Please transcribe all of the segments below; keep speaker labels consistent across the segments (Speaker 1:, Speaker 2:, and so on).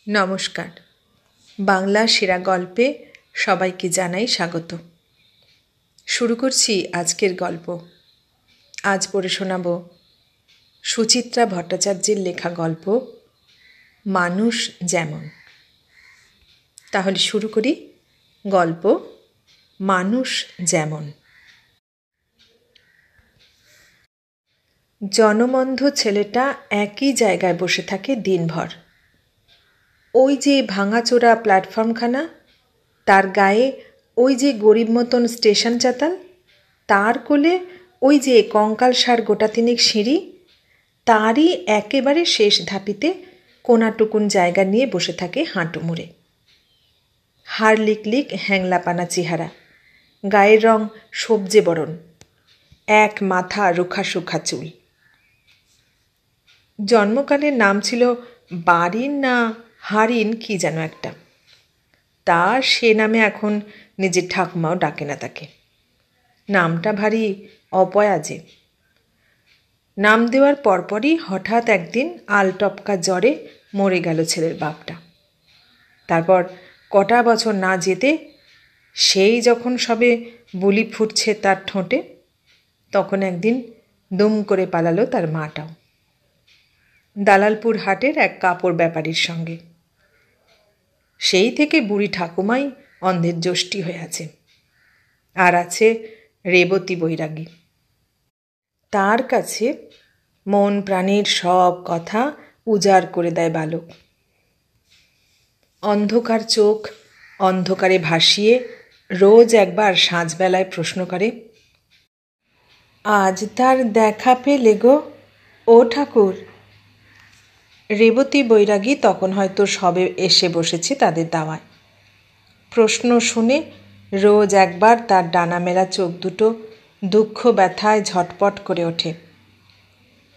Speaker 1: নমস্কার। বাংলা সেরা গল্পে সবাইকে জানাই স্বাগত। শুরু করছি আজকের গল্প। আজ পড়ে শোনাব সুচিত্রা ভট্টাচার্যের লেখা গল্প মানুষ যেমন। তাহলে শুরু করি গল্প মানুষ যেমন। জনমন্ধ ছেলেটা একই জায়গায় বসে থাকে দিনভর। ওই যে ভাঙাচোরা প্ল্যাটফর্মখানা, তার গায়ে ওই যে গরিব মতন স্টেশন চাতাল, তার কোলে ওই যে কঙ্কালসার গোটা তিনেক সিঁড়ি, তারই একেবারে শেষ ধাপিতে কোনাটুকুন জায়গা নিয়ে বসে থাকে হাঁটু মুড়ে। হাড় লিকলিক হ্যাংলাপানা চেহারা, গায়ের রং সবজে বরণ, এক মাথা রুখা সুখা চুল। জন্মকালের নাম ছিল বারিন না হারিন কি যেন একটা। তা সে নামে এখন নিজের ঠাকুমাও ডাকে না তাকে। নামটা ভারী অপয়াজে। নাম দেওয়ার পরপরই হঠাৎ একদিন আলটপকা জ্বরে মরে গেল ছেলের বাপটা। তারপর কটা বছর না যেতে সেই যখন সবে বুলি ফুটছে তার ঠোঁটে, তখন একদিন দুম করে পালালো তার মাটাও, দালালপুর হাটের এক কাপড় ব্যাপারীর সঙ্গে। সেই থেকে বুড়ি ঠাকুমাই অন্ধের যষ্টি হয়ে আছে। আর আছে রেবতী বৈরাগী। তার কাছে মন প্রাণীর সব কথা উজাড় করে দেয় বালক। অন্ধকার চোখ অন্ধকারে ভাসিয়ে রোজ একবার সাঁঝবেলায় প্রশ্ন করে, আজ তার দেখা পেলে গো ও ঠাকুর? রেবতী বৈরাগী তখন হয়তো সবে এসে বসেছে তাদের দাওয়ায়। প্রশ্ন শুনে রোজ একবার তার ডানা মেলা চোখ দুটো দুঃখ ব্যথায় ঝটপট করে ওঠে।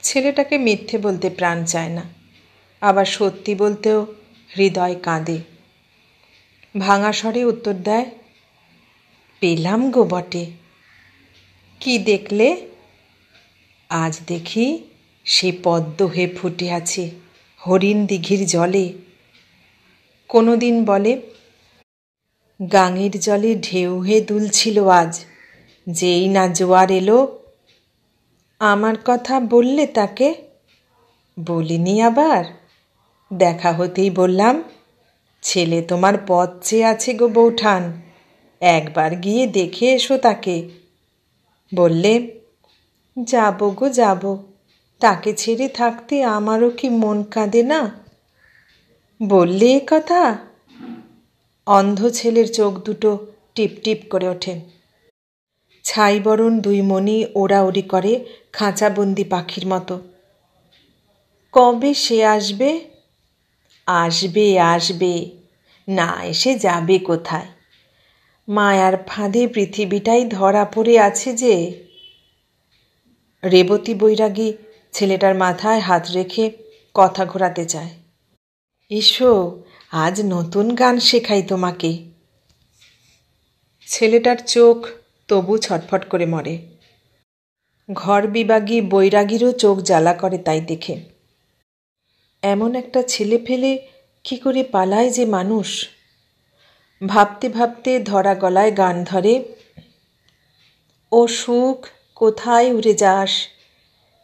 Speaker 1: ছেলেটাকে মিথ্যে বলতে প্রাণ চায় না, আবার সত্যি বলতেও হৃদয় কাঁদে। ভাঙা স্বরে উত্তর দেয়, পেলাম গো বটে। কি দেখলে? আজ দেখি সে পদ্ম হয়ে ফুটে আছে হরিণ দিঘির জলে। কোনো দিন বলে, গাঙের জলে ঢেউ হয়ে দুলছিল আজ, যেই না জোয়ার এলো। আমার কথা বললে তাকে? বলিনি আবার। দেখা হতেই বললাম, ছেলে তোমার পথ চেয়ে আছে গো বৌঠান, একবার গিয়ে দেখে এসো তাকে। বললে, যাব গো যাব, তাকে ছেড়ে থাকতে আমারও কি মন কাঁদে না? বললে এ কথা? অন্ধ ছেলের চোখ দুটো টিপ টিপ করে ওঠে। ছাই বরণ দুই মণি ওড়াউড়ি করে খাঁচাবন্দি পাখির মতো। কবে সে আসবে? আসবে আসবে, না এসে যাবে কোথায়? মায়ার ফাঁদে পৃথিবীটাই ধরা পড়ে আছে যে। রেবতী বৈরাগী ছেলেটার মাথায় হাত রেখে কথা ঘোরাতে চায়। এসো, আজ নতুন গান শেখাই তোমাকে। ছেলেটার চোখ তবু ছটফট করে মরে। ঘর বিভাগী বৈরাগীরও চোখ জ্বালা করে তাই দেখে। এমন একটা ছেলে ফেলে কি করে পালায় যে মানুষ? ভাবতে ভাবতে ধরা গলায় গান ধরে, ও সুখ কোথায় উড়ে যাস,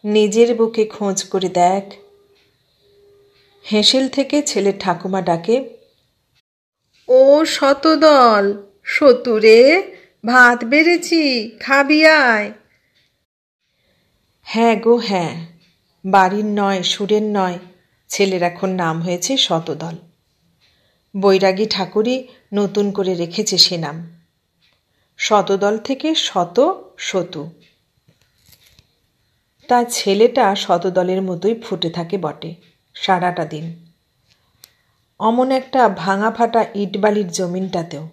Speaker 1: নিজের বুকে খোঁজ করে দেখ। হেঁসেল থেকে ছেলের ঠাকুমা ডাকে, ও শতদল, সতুরে ভাত বেড়েছি, খাবি আয়। হ্যাঁ গো হ্যাঁ, বাড়ির নয় সুরের নয়, ছেলের এখন নাম হয়েছে শতদল। বৈরাগী ঠাকুরই নতুন করে রেখেছে সে নাম। শতদল থেকে শত সতু। তা ছেলেটা শতদলের মতোই ফুটে থাকে বটে সারাটা দিন, অমন একটা ভাঙা ফাটা ইটবালির জমিনটাতেও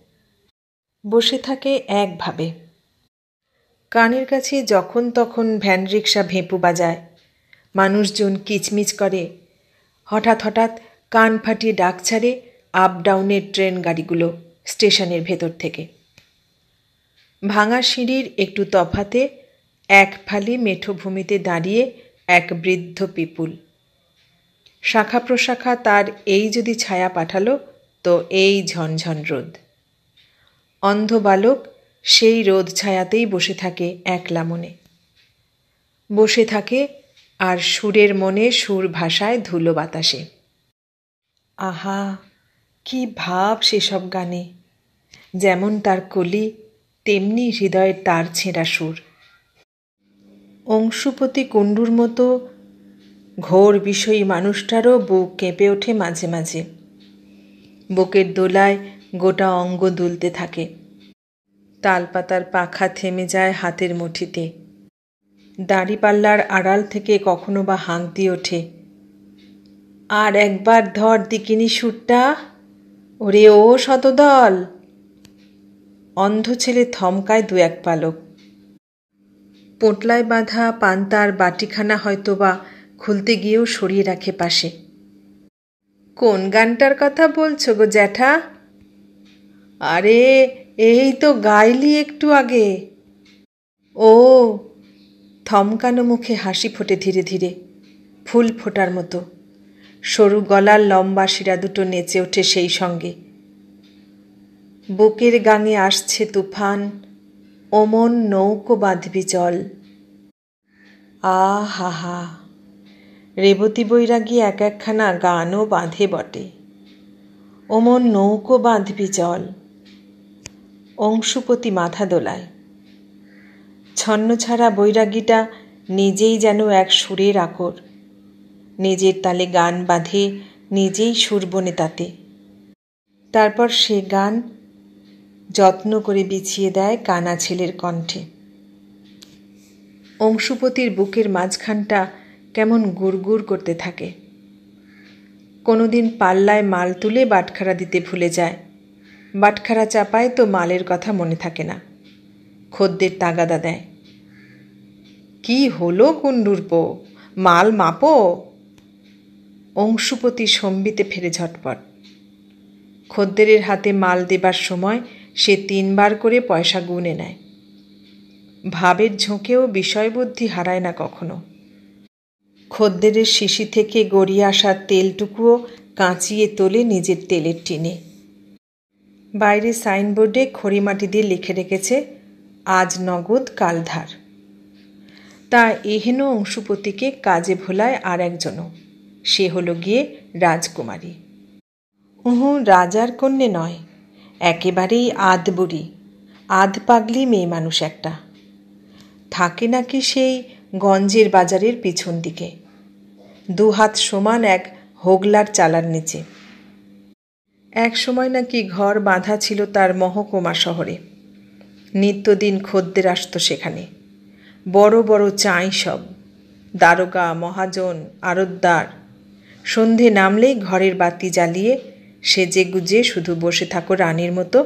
Speaker 1: বসে থাকে একভাবে। কানের কাছে যখন তখন ভ্যান রিক্সা ভেঁপু বাজায়, মানুষজন কিচমিচ করে, হঠাৎ হঠাৎ কান ফাটিয়ে ডাক ছাড়ে আপ ডাউনের ট্রেন গাড়িগুলো স্টেশনের ভেতর থেকে। ভাঙা সিঁড়ির একটু তফাতে এক ফালি মেঠো ভূমিতে দাঁড়িয়ে এক বৃদ্ধ পিপুল। শাখা প্রশাখা তার এই যদি ছায়া পাঠালো, তো এই ঝনঝন রোদ। অন্ধ বালক সেই রোদ ছায়াতেই বসে থাকে একলা মনে, বসে থাকে আর সুরের মনে সুর ভাষায় ধুলো বাতাসে। আহা, কি ভাব সেসব গানে! যেমন তার কলি, তেমনি হৃদয়ের তার ছেঁড়া সুর। অংশুপতি কুণ্ডুর মতো ঘোর বিষয়ী মানুষটারও বুক কেঁপে ওঠে মাঝে মাঝে। বুকের দোলায় গোটা অঙ্গ দুলতে থাকে। তালপাতার পাখা থেমে যায় হাতের মুঠিতে। দাড়িপাল্লার আড়াল থেকে কখনো বা হাঁক দিয়ে ওঠে, আর একবার ধর দিকিনি সুরটা, ওরে ও শতদল। অন্ধ ছেলে থমকায় দু এক পালক। পোটলায় বাঁধা পান্তার বাটিখানা হয়তো বা খুলতে গিয়েও সরিয়ে রাখে পাশে। কোন গানটার কথা বলছো গো জ্যাঠা? আরে এই তো গাইলি একটু আগে। ও, থমকানো মুখে হাসি ফোটে ধীরে ধীরে, ফুল ফোটার মতো। সরু গলার লম্বা শিরা দুটো নেচে ওঠে সেই সঙ্গে। বুকের গাঙে আসছে তুফান, ওমন নৌকো বাঁধবি চল। হা হা, রেবতী বৈরাগী এক একখানা গানও বাঁধে বটে। ওমন নৌকো বাঁধবি চল। অংশুপতি মাথা দোলায়। ছন্নছাড়া বৈরাগীটা নিজেই যেন এক সুরের আকর। নিজের তালে গান বাঁধে, নিজেই সুর বনে তাতে। তারপর সে গান যত্ন করে বিছিয়ে দেয় কানা ছেলের কণ্ঠে। অংশুপতির বুকের মাঝখানটা কেমন গুড়গুড় করতে থাকে। কোনোদিন পাল্লায় মাল তুলে বাটখারা দিতে ভুলে যায়। বাটখারা চাপায় তো মালের কথা মনে থাকে না। খদ্দের তাগাদা দেয়, কি হলো কুণ্ডুরপো, মাল মাপো। অংশুপতি সম্বিতে ফেরে ঝটপট। খদ্দেরের হাতে মাল দেবার সময় সে 3 বার করে পয়সা গুনে নেয়। ভাবের ঝোঁকেও বিষয়বুদ্ধি হারায় না কখনো। খদ্দেরের শিশি থেকে গড়িয়ে আসা তেলটুকুও কাঁচিয়ে তোলে নিজের তেলের টিনে। বাইরে সাইনবোর্ডে খড়িমাটি দিয়ে লিখে রেখেছে, আজ নগদ কাল ধার। তা এহেন অংশুপতিকে কাজে ভোলায় আর একজনও। সে হলো গিয়ে রাজকুমারী। রাজার কন্যে নয়, একেবারেই আধ বুড়ি, আধ পাগলি মেয়ে মানুষ একটা। থাকে নাকি সেই গঞ্জের বাজারের পিছন দিকে, 2 হাত সমান এক হোগলার চালার নিচে। এক সময় নাকি ঘর বাঁধা ছিল তার মহকুমা শহরে। নিত্যদিন খদ্দের আসত সেখানে, বড় বড় চাই সব, দারোগা, মহাজন, আড়তদার। সন্ধে নামলেই ঘরের বাতি জ্বালিয়ে সেজে গুজে শুধু বসে থাকো রানীর মতো,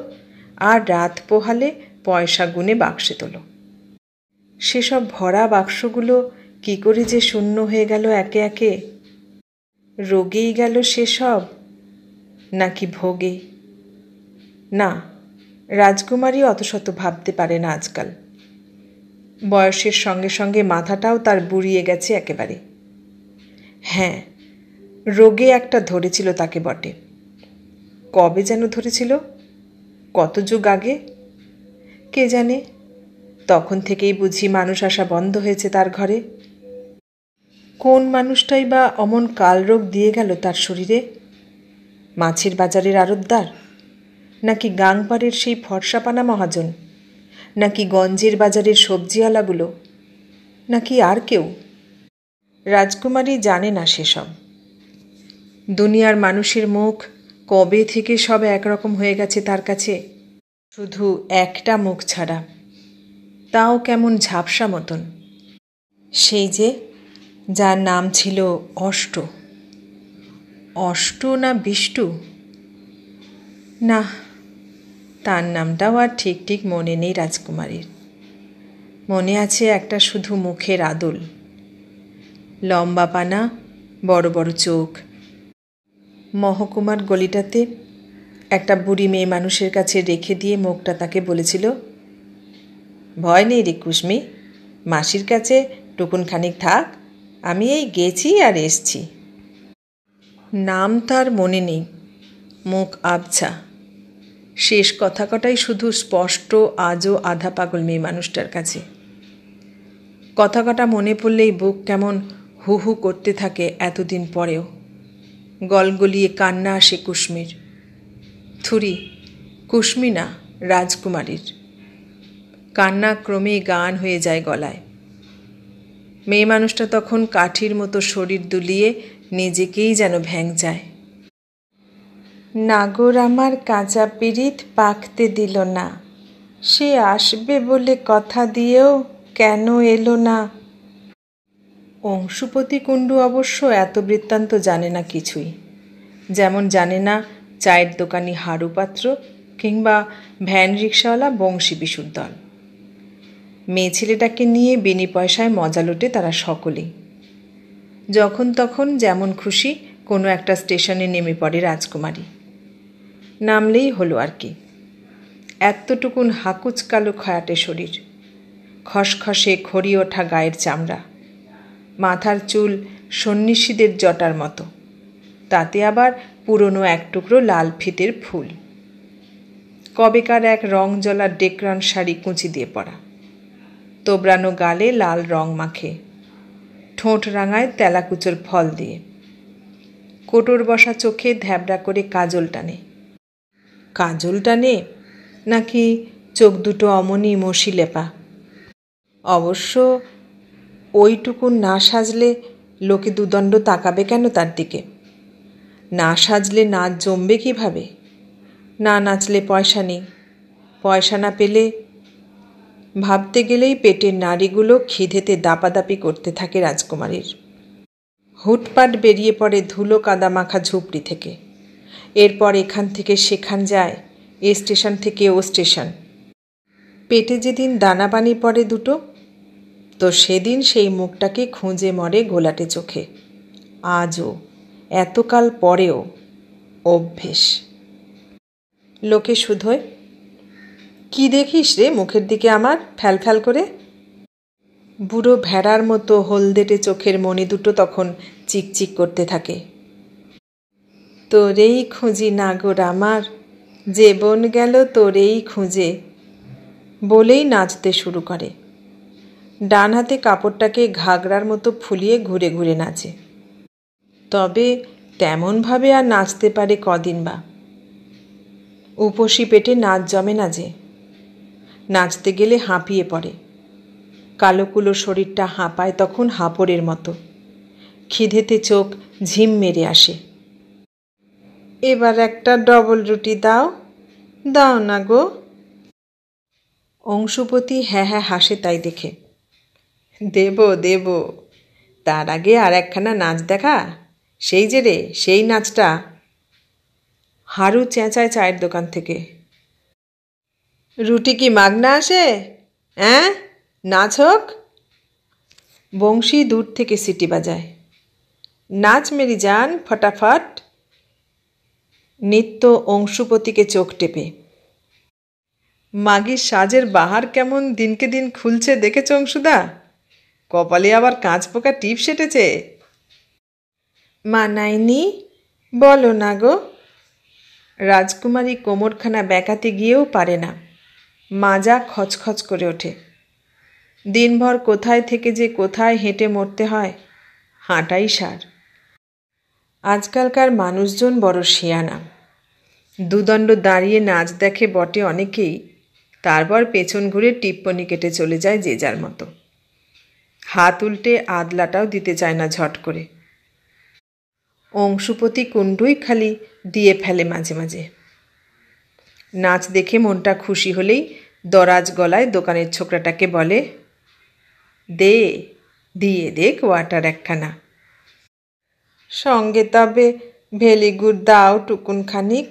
Speaker 1: আর রাত পোহালে পয়সা গুনে বাক্সে তোলো। সেসব ভরা বাক্সগুলো কি করে যে শূন্য হয়ে গেল একে একে। রোগেই গেল সেসব, নাকি ভোগে? না, রাজকুমারী অত শত ভাবতে পারে না আজকাল। বয়সের সঙ্গে সঙ্গে মাথাটাও তার বুড়িয়ে গেছে একেবারে। হ্যাঁ, রোগে একটা ধরেছিল তাকে বটে। কবে যেন ধরেছিল, কত যুগ আগে কে জানে। তখন থেকেই বুঝি মানুষ আসা বন্ধ হয়েছে তার ঘরে। কোন মানুষটাই বা অমন কালরোগ দিয়ে গেল তার শরীরে? মাছের বাজারের আড়তদার, নাকি গাংপাড়ের সেই ফর্সাপানা মহাজন, নাকি গঞ্জের বাজারের সবজিওয়ালাগুলো, নাকি আর কেউ? রাজকুমারী জানে না সেসব। দুনিয়ার মানুষের মুখ কবে থেকে সব একরকম হয়ে গেছে তার কাছে, শুধু একটা মুখ ছাড়া, তাও কেমন ঝাপসা মতন। সেই যে যার নাম ছিল অষ্ট। অষ্ট না বিষ্টু, না, তার নামটাও আর ঠিক ঠিক মনে নেই রাজকুমারীর। মনে আছে একটা শুধু মুখের আদল, লম্বা পানা, বড় বড় চোখ। মহকুমার গলিটাতে একটা বুড়ি মেয়ে মানুষের কাছে রেখে দিয়ে মুখটা তাকে বলেছিল, ভয় নেই রে কুসমি, মাসির কাছে টুকুনখানিক থাক, আমি এই গেছি আর এসছি। নাম তার মনে নেই, মুখ আবছা। শেষ কথা কটাই শুধু স্পষ্ট আজও আধা পাগল মেয়ে মানুষটার কাছে। কথা কটা মনে পড়লেই বুক কেমন হু হু করতে থাকে এতদিন পরেও। গলগলিয়ে কান্না আসে কুশ্মীর। থুরি, কুশ্মী না, রাজকুমারীর। কান্না ক্রমেই গান হয়ে যায় গলায়। মেয়ে মানুষটা তখন কাঠির মতো শরীর দুলিয়ে নিজেকেই যেন ভ্যাং যায়। নাগর আমার কাঁচা পিরিত পাকতে দিল না, সে আসবে বলে কথা দিয়েও কেন এলো না। অংশুপতি কুণ্ডু অবশ্য এত বৃত্তান্ত জানে না কিছুই, যেমন জানে না চায়ের দোকানি হারু পাত্র কিংবা ভ্যান রিক্সাওয়ালা বংশী বিশুদ্ধল। মেয়ে ছেলেটাকে নিয়ে বিনি পয়সায় মজা লোটে তারা সকলেই। যখন তখন যেমন খুশি কোনো একটা স্টেশনে নেমে পড়ে রাজকুমারী। নামলেই হলো আর কি। এতটুকুন হাকুচ কালো খয়াটে শরীর, খসখসে খড়ি ওঠা গায়ের চামড়া, মাথার চুল সন্ন্যাসীদের জটার মতো, তাতে আবার পুরনো এক টুকরো লাল ফিতের ফুল। কবেকার এক রং জ্বলা ডেকরান শাড়ি কুঁচি দিয়ে পরা, তোবড়ানো গালে লাল রং মাখে, ঠোঁট রাঙায় তেলাকুচোর ফল দিয়ে, কোটর বসা চোখে ধ্যাবড়া করে কাজল টানে। কাজল টানে নাকি চোখ দুটো অমনি মসি লেপা? অবশ্য ওইটুকুন না সাজলে লোকে দুদণ্ড তাকাবে কেন তার দিকে? না সাজলে নাচ জমবে কীভাবে? না নাচলে পয়সা নেই, পয়সা না পেলে ভাবতে গেলেই পেটের নাড়িগুলো খিদেতে দাপাদাপি করতে থাকে রাজকুমারীর। হুটপাট বেরিয়ে পড়ে ধুলো কাদা মাখা ঝুপড়ি থেকে। এরপর এখান থেকে সেখান যায়, এ স্টেশন থেকে ও স্টেশন। পেটে যেদিন দানাপানি পড়ে দুটো, তো সেদিন সেই মুখটাকে খুঁজে মরে ঘোলাটে চোখে। আজও, এতকাল পরেও অভ্যেস। লোকে শুধোয়, কি দেখিস রে মুখের দিকে আমার ফ্যাল ফ্যাল করে? বুড়ো ভেড়ার মতো হলদেটে চোখের মণি দুটো তখন চিকচিক করতে থাকে। তোরেই খুঁজি নাগর আমার, যে বন গেল তোরেই খুঁজে, বলেই নাচতে শুরু করে। ডান হাতে কাপড়টাকে ঘাগরার মতো ফুলিয়ে ঘুরে ঘুরে নাচে। তবে তেমনভাবে আর নাচতে পারে কদিন বা। উপসী পেটে নাচ জমে না যে। নাচতে গেলে হাঁপিয়ে পড়ে। কালোকুলো শরীরটা হাঁপায় তখন হাঁপড়ের মতো। খিদেতে চোখ ঝিম মেরে আসে। এবার একটা ডবল রুটি দাও, দাও না গো। অংশুপতি হ্যাঁ হ্যাঁ হাসে তাই দেখে। দেব দেব, তার আগে আর একখানা নাচ দেখা, সেই যে রে সেই নাচটা। হারু চেঁচায় চায়ের দোকান থেকে, রুটি কি মাগনা আসে? হ্যাঁ, নাচ হোক। বংশী দূর থেকে সিটি বাজায়, নাচ মেরি জান ফটাফট। নিত্য অংশুপতিকে চোখ টেপে, মাগির সাজের বাহার কেমন দিনকে দিন খুলছে দেখেছ অংশুদা? কপালে আবার কাঁচ পোকা টিপ সেটেছে। মানায়নি বলো না গো। রাজকুমারী কোমরখানা বেঁকাতে গিয়েও পারে না, মাজা খচখচ করে ওঠে। দিনভর কোথায় থেকে যে কোথায় হেঁটে মরতে হয়, হাঁটাই সার। আজকালকার মানুষজন বড় শিয়ানা। দুদণ্ড দাঁড়িয়ে নাচ দেখে বটে অনেকেই, তারপর পেছন ঘুরে টিপ্পনি কেটে চলে যায় যে যার মতো। হাত উল্টে আদলাটাও দিতে চায় না ঝট করে। অংশুপতি কুণ্ডুই খালি দিয়ে ফেলে মাঝে মাঝে। নাচ দেখে মনটা খুশি হলেই দরাজ গলায় দোকানের ছোকরাটাকে বলে, দে, দিয়ে দে কোয়াটার একখানা, সঙ্গে তবে ভেলিগুড় দাও টুকুন খানিক।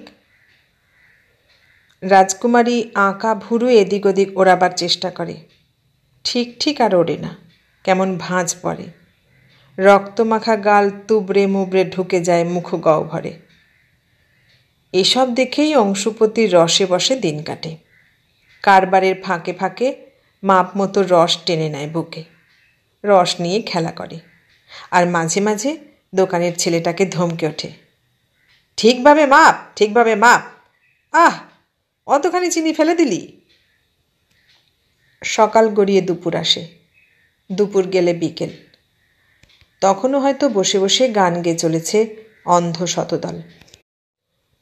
Speaker 1: রাজকুমারী আঁকা ভুরু এদিক ওদিক ওড়াবার চেষ্টা করে। ঠিক ঠিক আর ওড়ে না, কেমন ভাঁজ পড়ে। রক্তমাখা গাল তুবড়ে মুবড়ে ঢুকে যায় মুখ গহ্বরে। এসব দেখেই অংশুপতির রসে বসে দিন কাটে। কারবারের ফাঁকে ফাঁকে মাপ মতো রস টেনে নেয় বুকে, রস নিয়ে খেলা করে। আর মাঝে মাঝে দোকানের ছেলেটাকে ধমকে ওঠে, ঠিকভাবে মাপ, ঠিকভাবে মাপ। আহ, অতখানি চিনি ফেলে দিলি। সকাল গড়িয়ে দুপুর আসে, দুপুর গেলে বিকেল। তখনও হয়তো বসে বসে গান গেয়ে চলেছে অন্ধ শতদল।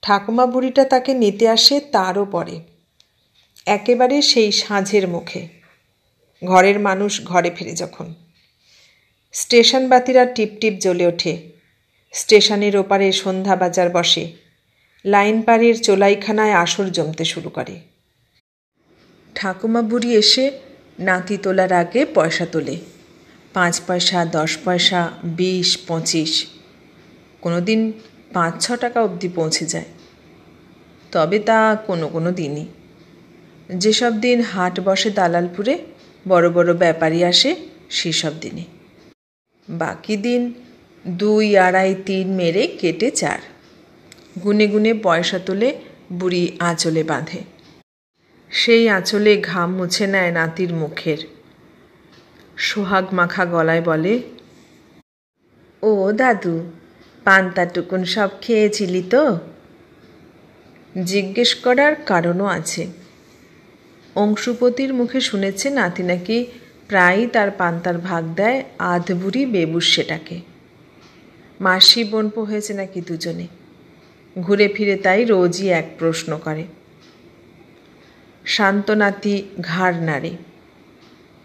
Speaker 1: ঠাকুমা বুড়িটা তাকে নিতে আসে তারও পরে, একেবারে সেই সাঁঝের মুখে, ঘরের মানুষ ঘরে ফিরে যখন। স্টেশন বাতিরা টিপ টিপ জ্বলে ওঠে, স্টেশনের ওপারে সন্ধ্যা বাজার বসে, লাইন পাড়ের চোলাইখানায় আসর জমতে শুরু করে। ঠাকুমা বুড়ি এসে নাতি তোলার আগে পয়সা তোলে, 5 পয়সা, 10 পয়সা, 20, 25, কোনো দিন 5-6 টাকা অবধি পৌঁছে যায়। তবে তা কোনো কোনো দিনই। যেসব দিন হাট বসে দালালপুরে, বড় বড় ব্যাপারী আসে সেসব দিনে। বাকি দিন 2, 2.5, 3 মেরে কেটে 4। গুনে গুনে পয়সা তোলে বুড়ি আঁচলে বাঁধে। সেই আঁচলে ঘাম মুছে নেয় নাতির মুখের। সোহাগ মাখা গলায় বলে, ও দাদু, পান্তাটুকুন সব খেয়েছিলি তো? জিজ্ঞেস করার কারণও আছে। অংশুপতির মুখে শুনেছে নাতি নাকি প্রায়ই তার পান্তার ভাগ দেয় আধবুড়ি বেবুস সেটাকে। মাসি বোনপো হয়েছে নাকি দুজনে, ঘুরে ফিরে তাই রোজই এক প্রশ্ন করে। শান্ত নাতি ঘাড় নাড়ে,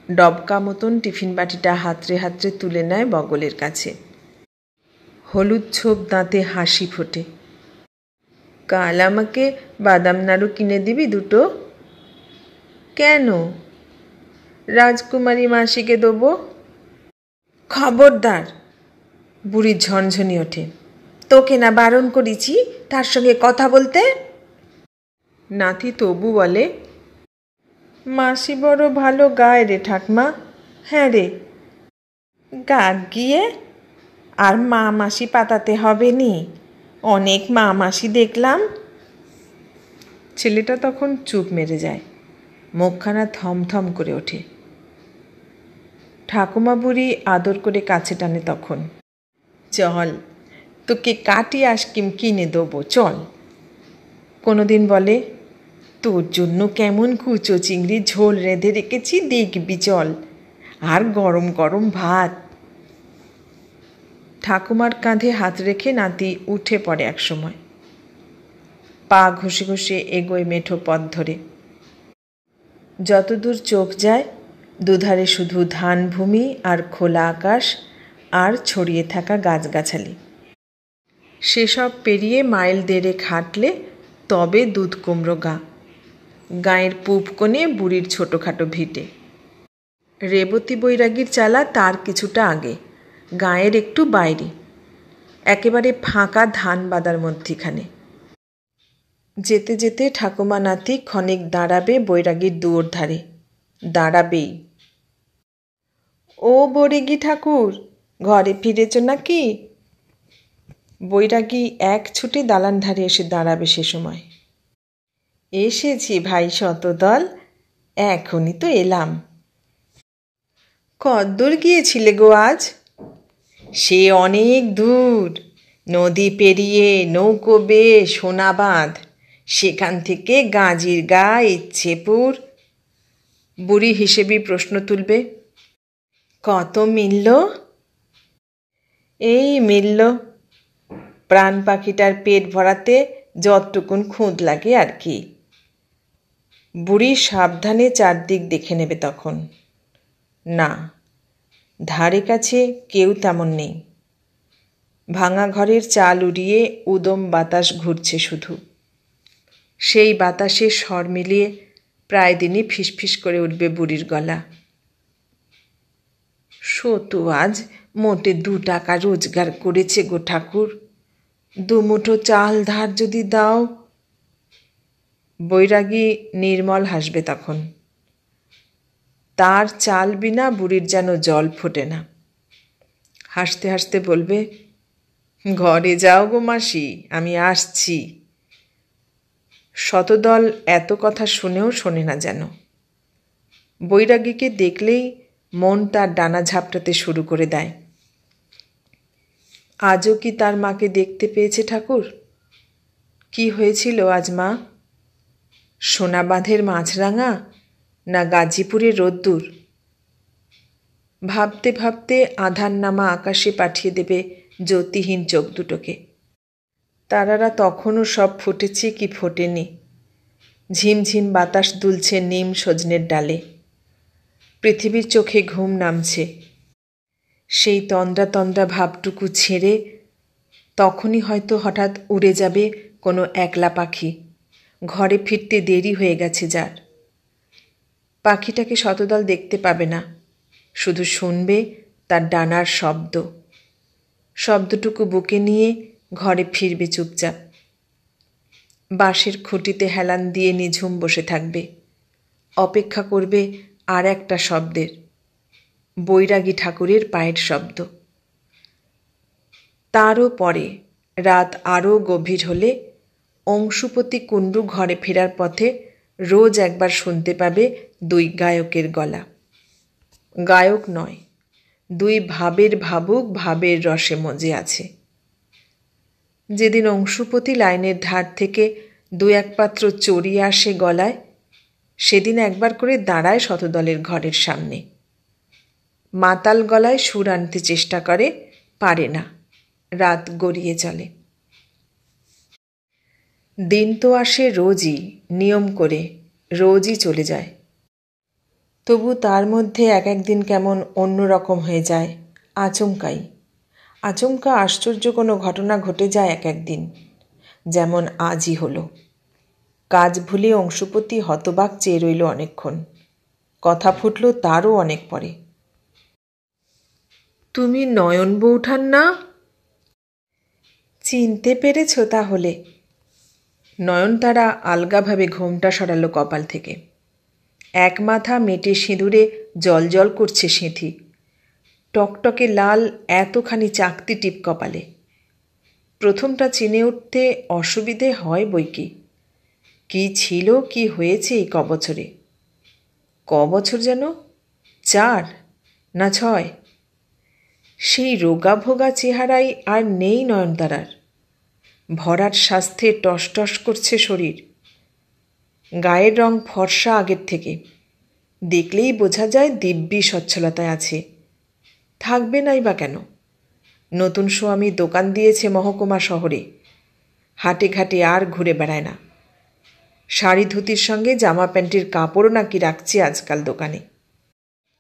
Speaker 1: ডবকা মতন টিফিন বাটিটা হাতড়ে হাতড়ে তুলে নেয় বগলের কাছে। হলুদ ছোপ দাঁতে হাসি ফোটে। কাল আমাকে বাদাম নাড়ু কিনে দিবি 2? কেন? রাজকুমারী মাসিকে দেবো। খবরদার! বুড়ির ঝনঝনি ওঠে। তোকে না বারণ করেছি তার সঙ্গে কথা বলতে? নাতি তবু বলে, মাসি বড় ভালো গায় রে ঠাকমা। হ্যাঁ রে, গাক গিয়ে আর মা মাসি পাতাতে হবে নি, অনেক মা মাসি দেখলাম। ছেলেটা তখন চুপ মেরে যায়, মুখখানা থমথম করে ওঠে। ঠাকুমা বুড়ি আদর করে কাছে টানে তখন। চল, তোকে কাটি আইসক্রিম কিনে দেবো, চল। কোনোদিন বলে, তোর জন্য কেমন কুচো চিংড়ি ঝোল রেঁধে রেখেছি দেখবি, চল। আর গরম গরম ভাত। ঠাকুমার কাঁধে হাত রেখে নাতি উঠে পড়ে একসময়, পা ঘষে ঘষে এগোয় মেঠো পথ ধরে। যতদূর চোখ যায় দুধারে শুধু ধানভূমি আর খোলা আকাশ আর ছড়িয়ে থাকা গাছগাছালি। সেসব পেরিয়ে মাইল 1.5 হাঁটলে তবে দুধ কুমড়ো গাঁয়ের পূব কোণে বুড়ির ছোটোখাটো ভিটে। রেবতী বৈরাগীর চালা তার কিছুটা আগে, গাঁয়ের একটু বাইরে, একেবারে ফাঁকা ধান বাদার মধ্যিখানে। যেতে যেতে ঠাকুমা নাতি ক্ষণিক দাঁড়াবে বৈরাগীর দুয়োর ধারে, দাঁড়াবেই। ও বৈরাগী ঠাকুর, ঘরে ফিরেছ নাকি? বৈরাগী এক ছুটে দালান ধারে এসে দাঁড়াবে সে সময়। এসেছি ভাই শতদল, এখনই তো এলাম। কদ্দূর গিয়েছিলে গো আজ? সে অনেক দূর, নদী পেরিয়ে নৌকো বেয়ে সোনাবাঁধ, সেখান থেকে গাঁজির গা, ইচ্ছেপুর। বুড়ি হিসেবে প্রশ্ন তুলবে, কত মিলল? এই মিলল, প্রাণ পাখিটার পেট ভরাতে যতটুকুন খুঁত লাগে আর কি। বুড়ি সাবধানে চারদিক দেখে নেবে তখন। না, ধারে কাছে কেউ তেমন নেই। ভাঙা ঘরের চাল উড়িয়ে উদম বাতাস ঘুরছে শুধু। সেই বাতাসে স্বর মিলিয়ে প্রায় দিনই ফিসফিস করে উঠবে বুড়ির গলা, সতু আজ মোটে 2 টাকা রোজগার করেছে গো ঠাকুর, 2 মুঠো চাল ধার যদি দাও। বৈরাগী নির্মল হাসবে তখন। তার চাল বিনা বুড়ির যেন জল ফোটে না। হাসতে হাসতে বলবে, ঘরে যাও গো মাসি, আমি আসছি। শতদল এত কথা শুনেও শোনে না যেন। বৈরাগীকে দেখলেই মন তার ডানা ঝাপটাতে শুরু করে দেয়। আজও কি তার মাকে দেখতে পেয়েছে ঠাকুর? কি হয়েছিল আজ মা? সোনাবাঁধের মাছরাঙা না গাজীপুরের রোদ্দুর? ভাবতে ভাবতে আধার নামা আকাশে পাঠিয়ে দেবে জ্যোতিহীন চোখ দুটোকে। তারারা তখনও সব ফুটেছে কি ফোটেনি। ঝিমঝিম বাতাস দুলছে নিম সজনের ডালে। পৃথিবীর চোখে ঘুম নামছে। সেই তন্দ্রা তন্দ্রা ভাবটুকু ছেড়ে তখনই হয়তো হঠাৎ উড়ে যাবে কোনো একলা পাখি, ঘরে ফিরতে দেরি হয়ে গেছে যার। পাখিটাকে শতদল দেখতে পাবে না, শুধু শুনবে তার ডানার শব্দ। শব্দটুকু বুকে নিয়ে ঘরে ফিরবে চুপচাপ। বাঁশের খুঁটিতে হেলান দিয়ে নিঝুম বসে থাকবে, অপেক্ষা করবে আর একটা শব্দের, বৈরাগী ঠাকুরের পায়ের শব্দ। তারও পরে রাত আরও গভীর হলে অংশুপতি কুণ্ডু ঘরে ফেরার পথে রোজ একবার শুনতে পাবে দুই গায়কের গলা। গায়ক নয়, দুই ভাবের ভাবুক ভাবের রসে মজে আছে। যেদিন অংশুপতি লাইনের ধার থেকে দু এক পাত্র চড়িয়ে আসে গলায়, সেদিন একবার করে দাঁড়ায় শতদলের ঘরের সামনে। মাতাল গলায় সুর আনতে চেষ্টা করে, পারে না। রাত গড়িয়ে চলে। দিন তো আসে রোজই, নিয়ম করে, রোজই চলে যায়। তবু তার মধ্যে এক একদিন কেমন অন্যরকম হয়ে যায়, আচমকাই। আচমকা আশ্চর্য কোনো ঘটনা ঘটে যায় এক একদিন, যেমন আজই হলো। কাজ ভুলে অংশুপতি হতবাক চেয়ে রইল অনেকক্ষণ। কথা ফুটল তারও অনেক পরে। তুমি নয়ন বৌঠান না? চিনতে পেরেছ তাহলে? নয়নতারা আলগাভাবে ঘোমটা সরালো কপাল থেকে। এক মাথা মেটে সিঁদুরে জলজল করছে সিঁথি, টকটকে লাল এতখানি চাকতি টিপ কপালে। প্রথমটা চিনে উঠতে অসুবিধে হয় বইকি। কি ছিল কি হয়েছে এই কবছরে? কবছর যেন 4 না 6। সেই রোগা ভোগা চেহারাই আর নেই নয়নতারার। ভরাট স্বাস্থ্যে টসটস করছে শরীর। গায়ের রং ফর্সা আগের থেকে, দেখলেই বোঝা যায় দিব্যি সচ্ছলতায় আছে। থাকবে নাই বা কেন? নতুন স্বামী দোকান দিয়েছে মহকুমা শহরে, হাটে ঘাটে আর ঘুরে বেড়ায় না। শাড়ি ধুতির সঙ্গে জামা প্যান্টের কাপড়ও নাকি রাখছে আজকাল দোকানে।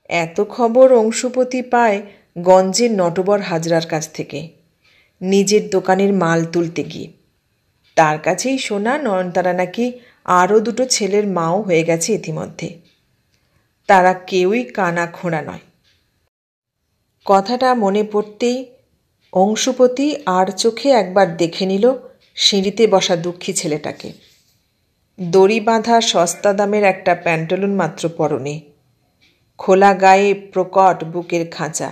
Speaker 1: এত খবর অংশুপতি পায় গঞ্জের নটবর হাজরার কাছ থেকে, নিজের দোকানের মাল তুলতে গিয়ে। তার কাছেই শোনা নয়নতারা নাকি আরও 2 ছেলের মাও হয়ে গেছে ইতিমধ্যে। তারা কেউই কানা খোঁড়া নয়। কথাটা মনে পড়তেই অংশুপতি আর চোখে একবার দেখে নিল সিঁড়িতে বসা দুঃখী ছেলেটাকে। দড়ি বাঁধা সস্তা দামের একটা প্যান্টালুন মাত্র পরনে, খোলা গায়ে প্রকট বুকের খাঁচা,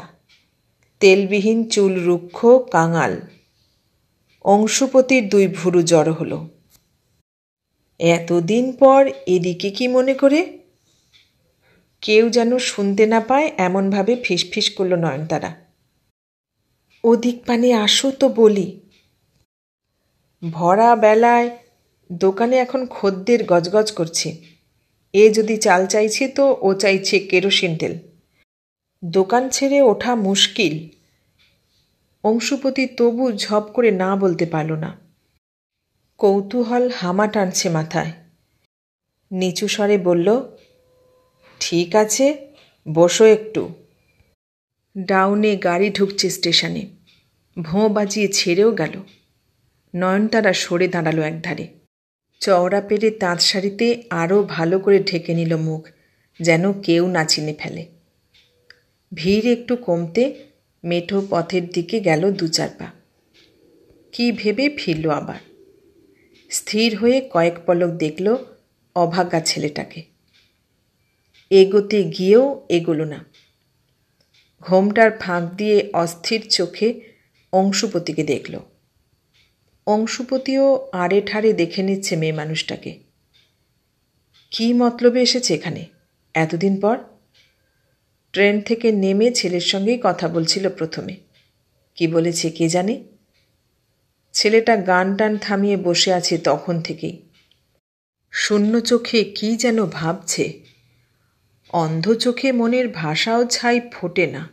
Speaker 1: তেলবিহীন চুল রুক্ষ কাঙাল। অংশুপতির 2 ভুরু জড়ো হলো। এতদিন পর এদিকে কি মনে করে? কেউ যেন শুনতে না পায় এমনভাবে ফিসফিস করল নয়নতারা। অধিক পানে আসো তো বলি। ভরা বেলায় দোকানে এখন খদ্দের গজগজ করছে। এ যদি চাল চাইছে তো ও চাইছে কেরোসিন তেল। দোকান ছেড়ে ওঠা মুশকিল। অংশুপতি তবু ঝপ করে না বলতে পারল না। কৌতূহল হামা টানছে মাথায়। নিচু স্বরে বলল, ঠিক আছে, বসো একটু। ডাউনে গাড়ি ঢুকছে স্টেশনে। ভোঁ বাজিয়ে ছেড়েও গেল। নয়নতারা সরে দাঁড়ালো একধারে। চওড়া পেরে তাঁত শাড়িতে আরও ভালো করে ঢেকে নিল মুখ, যেন কেউ না চিনে ফেলে। ভিড় একটু কমতে মেঠো পথের দিকে গেল 2-4 পা। কি ভেবে ফিরল আবার। স্থির হয়ে কয়েক পলক দেখল অভাগা ছেলেটাকে। এগোতে গিয়েও এগোলো না। ঘোমটার ফাঁক দিয়ে অস্থির চোখে অংশুপতিকে দেখল। অংশুপতিও আড়ে ঠাড়ে দেখে নিচ্ছে মেয়ে মানুষটাকে। কী মতলবে এসেছে এখানে এতদিন পর? ট্রেন থেকে নেমে ছেলের সঙ্গেই কথা বলছিল প্রথমে। কি বলেছে কে জানে। ছেলেটা গান টান থামিয়ে বসে আছে তখন থেকেই। শূন্য চোখে কি যেন ভাবছে। অন্ধ চোখে মনের ভাষাও ছাই ফোটে না।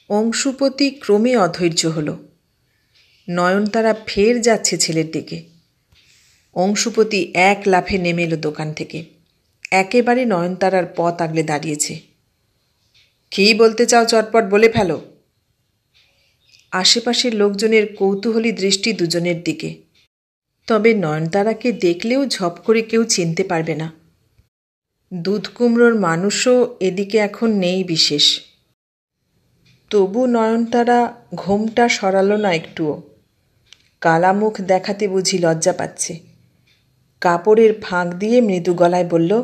Speaker 1: অংশুপতি ক্রমে অধৈর্য হল। নয়নতারা ফের যাচ্ছে ছেলের দিকে। অংশুপতি এক লাফে নেমে এলো দোকান থেকে। একেবারে নয়নতারার পথ আগলে দাঁড়িয়েছে। কী বলতে চাও চটপট বলে ফেলো। আশেপাশের লোকজনের কৌতূহলী দৃষ্টি দুজনের দিকে। তবে নয়নতারাকে দেখলেও ঝপ করে কেউ চিনতে পারবে না। দুধ কুমড়োর মানুষও এদিকে এখন নেই বিশেষ। তবু নয়নতারা ঘোমটা সরালো না একটুও। কালা মুখ দেখাতে বুঝি লজ্জা পাচ্ছে। কাপড়ের ফাঁক দিয়ে মৃদু গলায় বলল,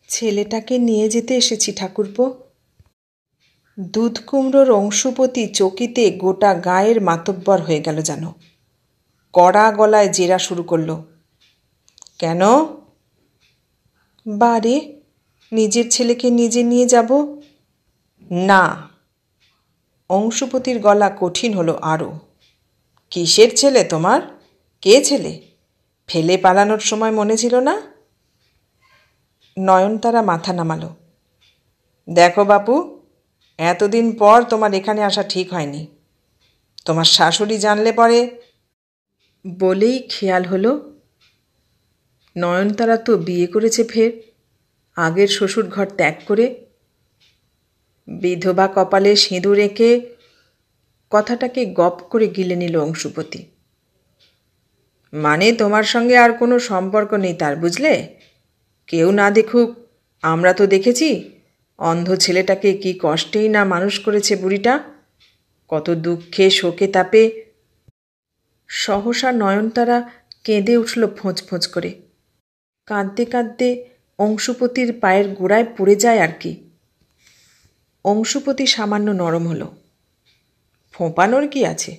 Speaker 1: ছেলেটাকে নিয়ে যেতে এসেছি ঠাকুরপো। দুধ কুমড়োর অংশুপতি চকিতে গোটা গায়ের মাতব্বর হয়ে গেল যেন। কড়া গলায় জেরা শুরু করল। কেন? বারে, নিজের ছেলেকে নিজে নিয়ে যাব। না। অংশুপতির গলা কঠিন হলো আরও। কিসের ছেলে তোমার? কে ছেলে? ফেলে পালানোর সময় মনে ছিল না? নয়নতারা মাথা নামালো। দেখো বাপু, এতদিন পর তোমার এখানে আসা ঠিক হয়নি। তোমার শাশুড়ি জানলে পরে। বলেই খেয়াল হলো নয়নতারা তো বিয়ে করেছে ফের, আগের শ্বশুর ঘর ত্যাগ করে। বিধবা কপালে সিঁদুর এঁকে কথাটাকে গপ করে গিলে নিল অংশুপতি। মানে তোমার সঙ্গে আর কোনো সম্পর্ক নেই তার, বুঝলে? কেউ না দেখুক, আমরা তো দেখেছি। অন্ধ ছেলেটাকে কি কষ্টেই না মানুষ করেছে বুড়িটা, কত দুঃখে শোকে তাপে। সহসা নয়নতারা কেঁদে উঠল ফোঁচ ফোঁচ করে। কাঁদতে কাঁদতে অংশুপতির পায়ের গোড়ায় পড়ে যায় আর কি। অংশুপতি সামান্য নরম হলো। ফোঁপানোর কি আছে?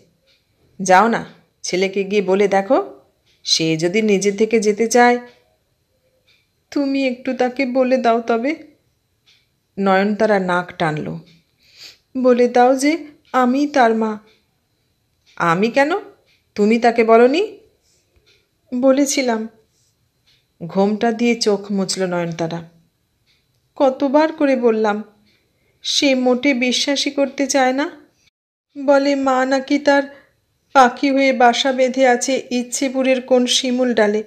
Speaker 1: যাও না, ছেলেকে গিয়ে বলে দেখো, সে যদি নিজে থেকে যেতে চায়। তুমি একটু তাকে বলে দাও তবে। নয়নতারা নাক টানল। বলে দাও যে আমি তার মা। আমি কেন? তুমি তাকে বলনি? বলেছিলাম। ঘোমটা দিয়ে চোখ মুছল নয়নতারা। কতবার করে বললাম, সে মোটে বিশ্বাসই করতে চায় না। বলে মা নাকি তার পাখি হয়ে বাসা বেঁধে আছে ইচ্ছেপুরের কোন শিমুল ডালে।